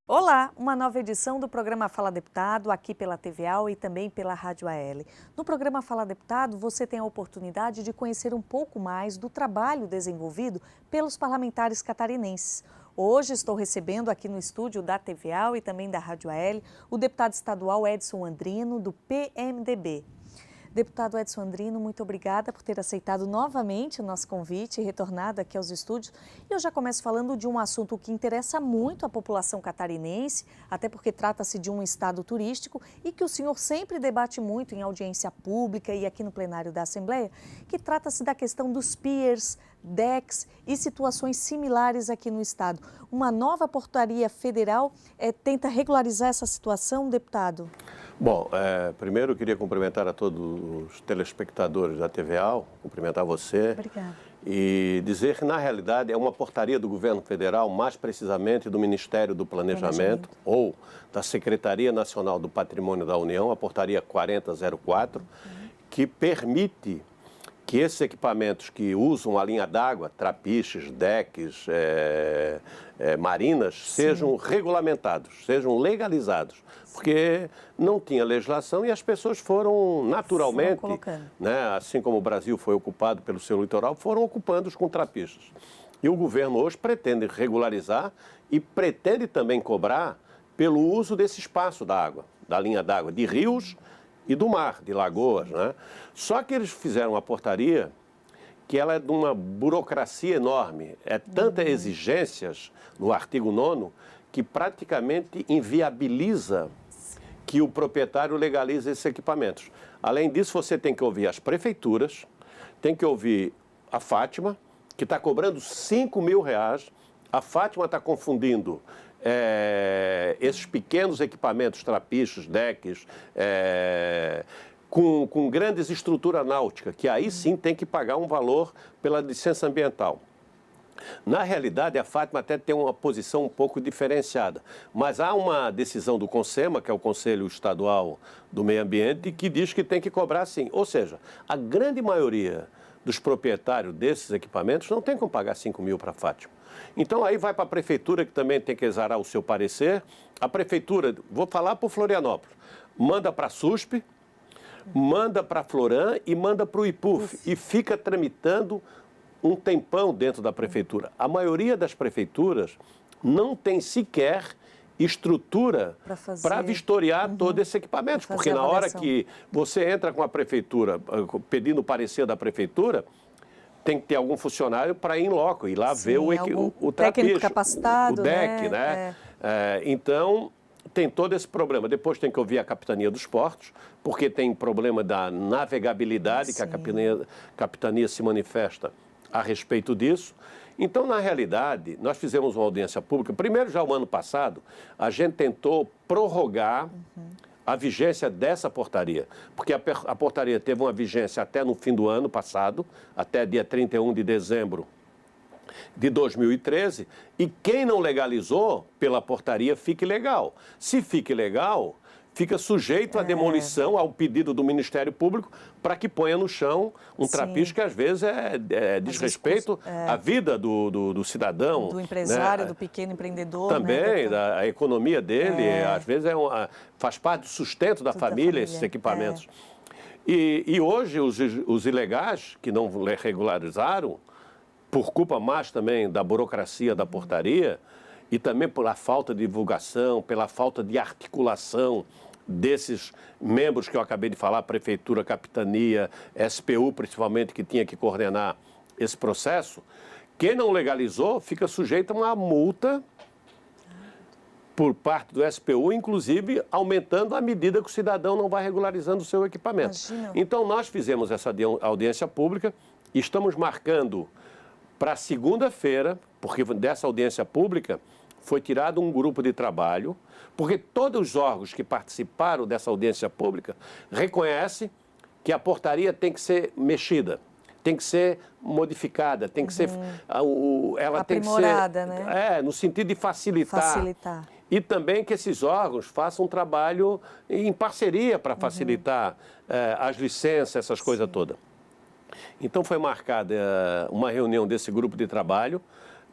Olá, uma nova edição do programa Fala Deputado, aqui pela TVA e também pela Rádio AL. No programa Fala Deputado, você tem a oportunidade de conhecer um pouco mais do trabalho desenvolvido pelos parlamentares catarinenses. Hoje estou recebendo aqui no estúdio da TVA e também da Rádio AL o deputado estadual Edson Andrino, do PMDB. Deputado Edson Andrino, muito obrigada por ter aceitado novamente o nosso convite e retornado aqui aos estúdios. E eu já começo falando de um assunto que interessa muito a população catarinense, até porque trata-se de um estado turístico e que o senhor sempre debate muito em audiência pública e aqui no plenário da Assembleia, que trata-se da questão dos piers, decks e situações similares aqui no estado. Uma nova portaria federal tenta regularizar essa situação, deputado? Bom, primeiro eu queria cumprimentar a todos os telespectadores da TVA, cumprimentar você. Obrigada. E dizer que, na realidade, é uma portaria do governo federal, mais precisamente do Ministério do Planejamento, ou da Secretaria Nacional do Patrimônio da União, a portaria 4004, que permite que esses equipamentos que usam a linha d'água, trapiches, decks, marinas, sejam regulamentados, sejam legalizados, porque não tinha legislação e as pessoas foram naturalmente, né, assim como o Brasil foi ocupado pelo seu litoral, foram ocupando-os com trapiches. E o governo hoje pretende regularizar e pretende também cobrar pelo uso desse espaço da água, da linha d'água, de rios e do mar, de lagoas, né? Só que eles fizeram uma portaria que ela é de uma burocracia enorme, tanta exigências no artigo 9º que praticamente inviabiliza que o proprietário legalize esses equipamentos. Além disso, você tem que ouvir as prefeituras, tem que ouvir a Fátima, que está cobrando R$5.000. A Fátima está confundindo esses pequenos equipamentos, trapiches, decks, com grandes estruturas náuticas, que aí sim tem que pagar um valor pela licença ambiental. Na realidade, a Fátima até tem uma posição um pouco diferenciada, mas há uma decisão do CONSEMA, que é o Conselho Estadual do Meio Ambiente, que diz que tem que cobrar sim. Ou seja, a grande maioria dos proprietários desses equipamentos não tem como pagar R$5.000 para a Fátima. Então aí vai para a prefeitura, que também tem que exarar o seu parecer. A prefeitura, vou falar para o Florianópolis, manda para a SUSP, manda para a Floran e manda para o IPUF. E fica tramitando um tempão dentro da prefeitura. A maioria das prefeituras não tem sequer estrutura para vistoriar todo esse equipamento. Porque na hora que você entra com a prefeitura, pedindo o parecer da prefeitura, tem que ter algum funcionário para ir em loco, ir lá ver o trapiche, capacitado, o deck, né? Então, tem todo esse problema. Depois tem que ouvir a Capitania dos Portos, porque tem problema da navegabilidade, que a capitania se manifesta a respeito disso. Então, na realidade, nós fizemos uma audiência pública. Primeiro, já o ano passado, a gente tentou prorrogar a vigência dessa portaria, porque a portaria teve uma vigência até no fim do ano passado, até dia 31 de dezembro de 2013, e quem não legalizou pela portaria fica ilegal. Se fica ilegal, fica sujeito à demolição, ao pedido do Ministério Público, para que ponha no chão um trapiche que às vezes diz respeito à vida do cidadão. Do empresário, né? Do pequeno empreendedor. Também, né? da economia dele, às vezes faz parte do sustento da família, esses equipamentos. E hoje os ilegais que não regularizaram, por culpa mais também da burocracia da portaria, e também pela falta de divulgação, pela falta de articulação desses membros que eu acabei de falar, prefeitura, capitania, SPU principalmente, que tinha que coordenar esse processo, quem não legalizou fica sujeito a uma multa por parte do SPU, inclusive aumentando a medida que o cidadão não vai regularizando o seu equipamento. Imagina. Então nós fizemos essa audiência pública e estamos marcando para segunda-feira, porque dessa audiência pública foi tirado um grupo de trabalho, porque todos os órgãos que participaram dessa audiência pública reconhecem que a portaria tem que ser mexida, tem que ser modificada, tem que ser... Ela aprimorada, tem que ser, né? No sentido de facilitar. E também que esses órgãos façam um trabalho em parceria para facilitar as licenças, essas coisas todas. Então foi marcada uma reunião desse grupo de trabalho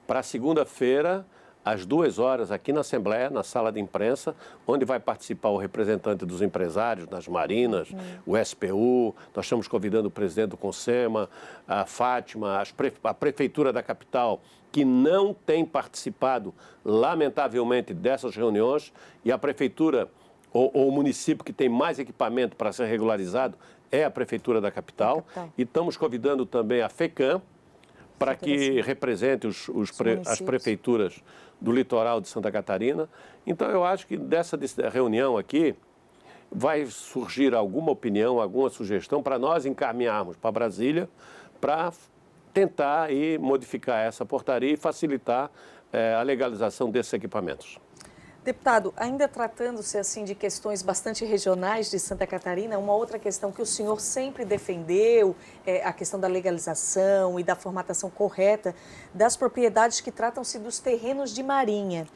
para segunda-feira, às 2 horas, aqui na Assembleia, na sala de imprensa, onde vai participar o representante dos empresários, das marinas, o SPU, nós estamos convidando o presidente do Consema, a Fátima, a Prefeitura da capital, que não tem participado, lamentavelmente, dessas reuniões, e a Prefeitura, ou o município que tem mais equipamento para ser regularizado, é a Prefeitura da capital. E estamos convidando também a FECAM, para que represente as prefeituras do litoral de Santa Catarina. Então, eu acho que dessa reunião aqui vai surgir alguma opinião, alguma sugestão para nós encaminharmos para Brasília para tentar e modificar essa portaria e facilitar a legalização desses equipamentos. Deputado, ainda tratando-se assim de questões bastante regionais de Santa Catarina, uma outra questão que o senhor sempre defendeu é a questão da legalização e da formatação correta das propriedades que tratam-se dos terrenos de marinha.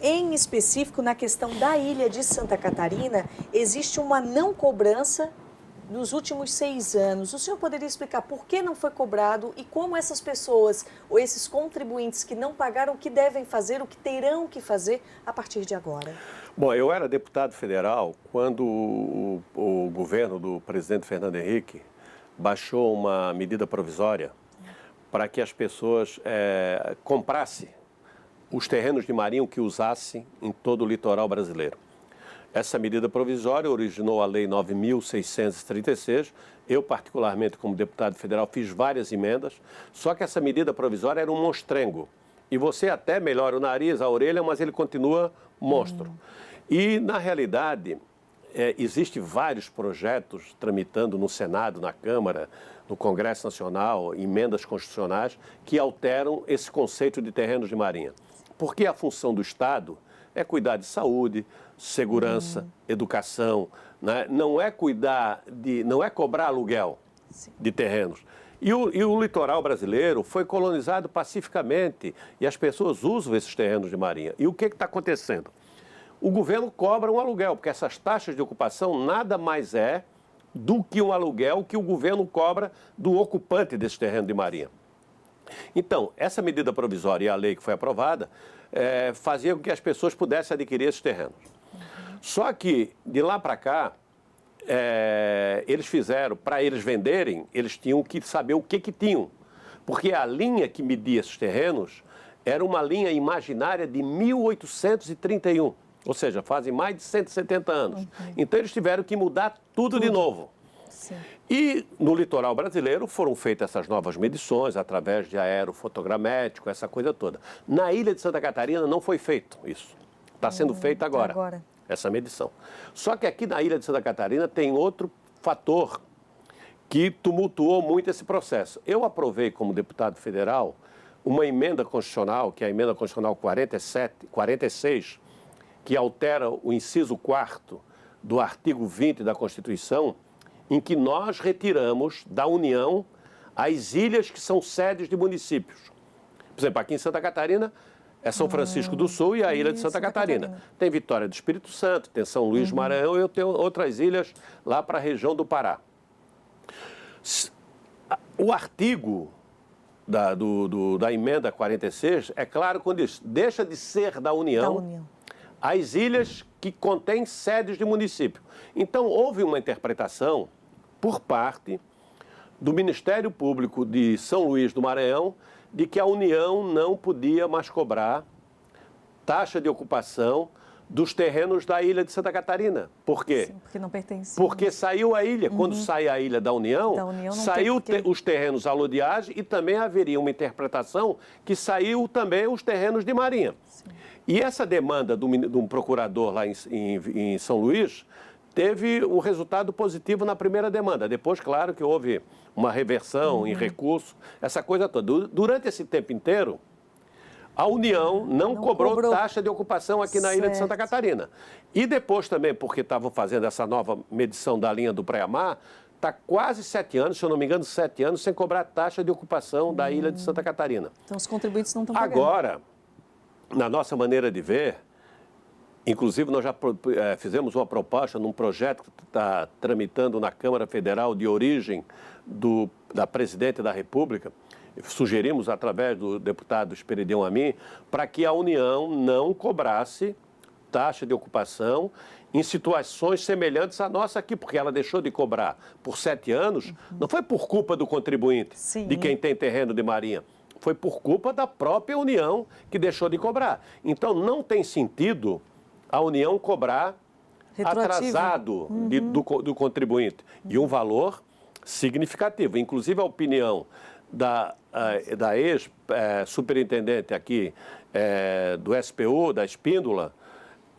Em específico, na questão da ilha de Santa Catarina, existe uma não cobrança nos últimos 6 anos. O senhor poderia explicar por que não foi cobrado e como essas pessoas ou esses contribuintes que não pagaram, o que devem fazer, o que terão que fazer a partir de agora? Bom, eu era deputado federal quando o governo do presidente Fernando Henrique baixou uma medida provisória para que as pessoas comprassem os terrenos de marinho que usassem em todo o litoral brasileiro. Essa medida provisória originou a Lei 9.636. Eu, particularmente, como deputado federal, fiz várias emendas, só que essa medida provisória era um monstrengo. E você até melhora o nariz, a orelha, mas ele continua monstro. E, na realidade, existem vários projetos tramitando no Senado, na Câmara, no Congresso Nacional, emendas constitucionais, que alteram esse conceito de terrenos de marinha. Porque a função do Estado é cuidar de saúde, segurança, educação, né? Não é cobrar aluguel de terrenos. E o litoral brasileiro foi colonizado pacificamente e as pessoas usam esses terrenos de marinha. E o que está acontecendo? O governo cobra um aluguel, porque essas taxas de ocupação nada mais é do que um aluguel que o governo cobra do ocupante desse terreno de marinha. Então, essa medida provisória e a lei que foi aprovada fazia com que as pessoas pudessem adquirir esses terrenos. Só que, de lá para cá, eles fizeram, para eles venderem, eles tinham que saber o que tinham. Porque a linha que media esses terrenos era uma linha imaginária de 1831. Ou seja, fazem mais de 170 anos. Então, eles tiveram que mudar tudo de novo. Sim. E no litoral brasileiro foram feitas essas novas medições através de aerofotogramétrico, essa coisa toda. Na ilha de Santa Catarina não foi feito isso. Está sendo feito agora, essa medição. Só que aqui na ilha de Santa Catarina tem outro fator que tumultuou muito esse processo. Eu aprovei como deputado federal uma emenda constitucional, que é a emenda constitucional 46, que altera o inciso 4º do artigo 20 da Constituição, em que nós retiramos da União as ilhas que são sedes de municípios. Por exemplo, aqui em Santa Catarina é São Francisco do Sul e a ilha de Santa Catarina. Tem Vitória do Espírito Santo, tem São Luís do Maranhão e eu tenho outras ilhas lá para a região do Pará. O artigo da emenda 46 é claro quando diz, deixa de ser da União as ilhas que contêm sedes de município. Então, houve uma interpretação por parte do Ministério Público de São Luís do Maranhão de que a União não podia mais cobrar taxa de ocupação dos terrenos da ilha de Santa Catarina. Por quê? Sim, porque não pertence. Porque saiu a ilha. Quando sai a ilha da União saiu os terrenos alodiais e também haveria uma interpretação que saiu também os terrenos de marinha. Sim. E essa demanda de um procurador lá em São Luís teve um resultado positivo na primeira demanda. Depois, claro, que houve uma reversão em recurso, essa coisa toda. Durante esse tempo inteiro, a União não cobrou taxa de ocupação aqui na ilha de Santa Catarina. E depois também, porque estavam fazendo essa nova medição da linha do Praia-Mar, está quase 7 anos, se eu não me engano, 7 anos, sem cobrar taxa de ocupação da ilha de Santa Catarina. Então, os contribuintes não estão pagando. Agora, na nossa maneira de ver, inclusive nós já fizemos uma proposta num projeto que está tramitando na Câmara Federal de origem da Presidente da República, sugerimos através do deputado Esperidião Amin, para que a União não cobrasse taxa de ocupação em situações semelhantes à nossa aqui, porque ela deixou de cobrar por 7 anos, não foi por culpa do contribuinte, Sim. de quem tem terreno de marinha, foi por culpa da própria União que deixou de cobrar. Então, não tem sentido a União cobrar atrasado do contribuinte e um valor significativo. Inclusive, a opinião da ex-superintendente aqui do SPU, da Espíndola,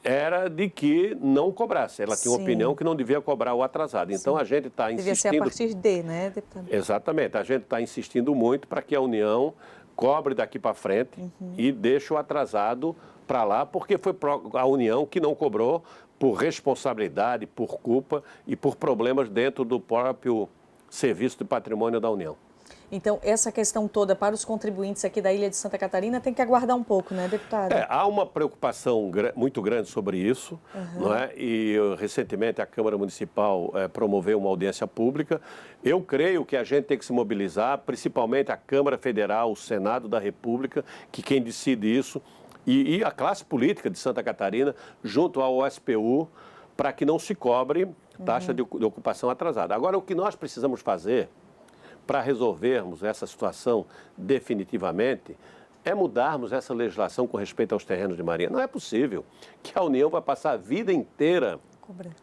era de que não cobrasse. Ela tinha uma opinião que não devia cobrar o atrasado. Então, a gente está insistindo... Devia ser a partir de, né, deputado? Exatamente. A gente está insistindo muito para que a União cobre daqui para frente e deixe o atrasado para lá, porque foi a União que não cobrou por responsabilidade, por culpa e por problemas dentro do próprio Serviço de Patrimônio da União. Então, essa questão toda para os contribuintes aqui da ilha de Santa Catarina tem que aguardar um pouco, né, deputado? Há uma preocupação muito grande sobre isso, não é? E recentemente a Câmara Municipal promoveu uma audiência pública. Eu creio que a gente tem que se mobilizar, principalmente a Câmara Federal, o Senado da República, que quem decide isso, e a classe política de Santa Catarina, junto ao SPU, para que não se cobre taxa de ocupação atrasada. Agora, o que nós precisamos fazer para resolvermos essa situação definitivamente é mudarmos essa legislação com respeito aos terrenos de marinha. Não é possível que a União vai passar a vida inteira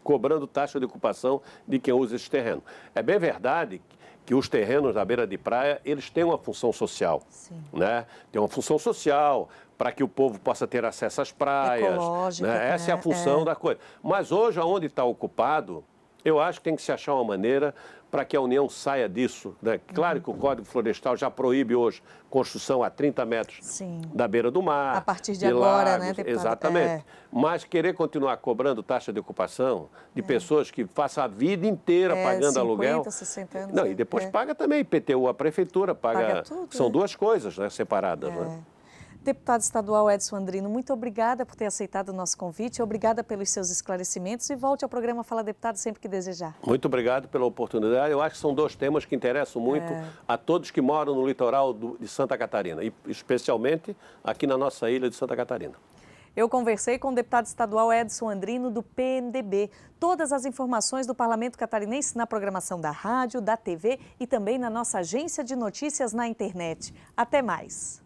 cobrando taxa de ocupação de quem usa esse terreno. É bem verdade que os terrenos na beira de praia, eles têm uma função social, né? Tem uma função social para que o povo possa ter acesso às praias, né? Essa é a função da coisa. Mas hoje, onde está ocupado, eu acho que tem que se achar uma maneira para que a União saia disso, né? Claro que o Código Florestal já proíbe hoje construção a 30 metros da beira do mar. A partir de agora, lagos, né, deputado? Exatamente. Mas querer continuar cobrando taxa de ocupação de pessoas que façam a vida inteira pagando 50, aluguel. 60 anos. Não, e depois paga também IPTU, a prefeitura paga tudo, são duas coisas, né, separadas, né? Deputado estadual Edson Andrino, muito obrigada por ter aceitado o nosso convite, obrigada pelos seus esclarecimentos e volte ao programa Fala Deputado sempre que desejar. Muito obrigado pela oportunidade. Eu acho que são dois temas que interessam muito a todos que moram no litoral de Santa Catarina, e especialmente aqui na nossa ilha de Santa Catarina. Eu conversei com o deputado estadual Edson Andrino, do PMDB. Todas as informações do Parlamento Catarinense na programação da rádio, da TV e também na nossa agência de notícias na internet. Até mais!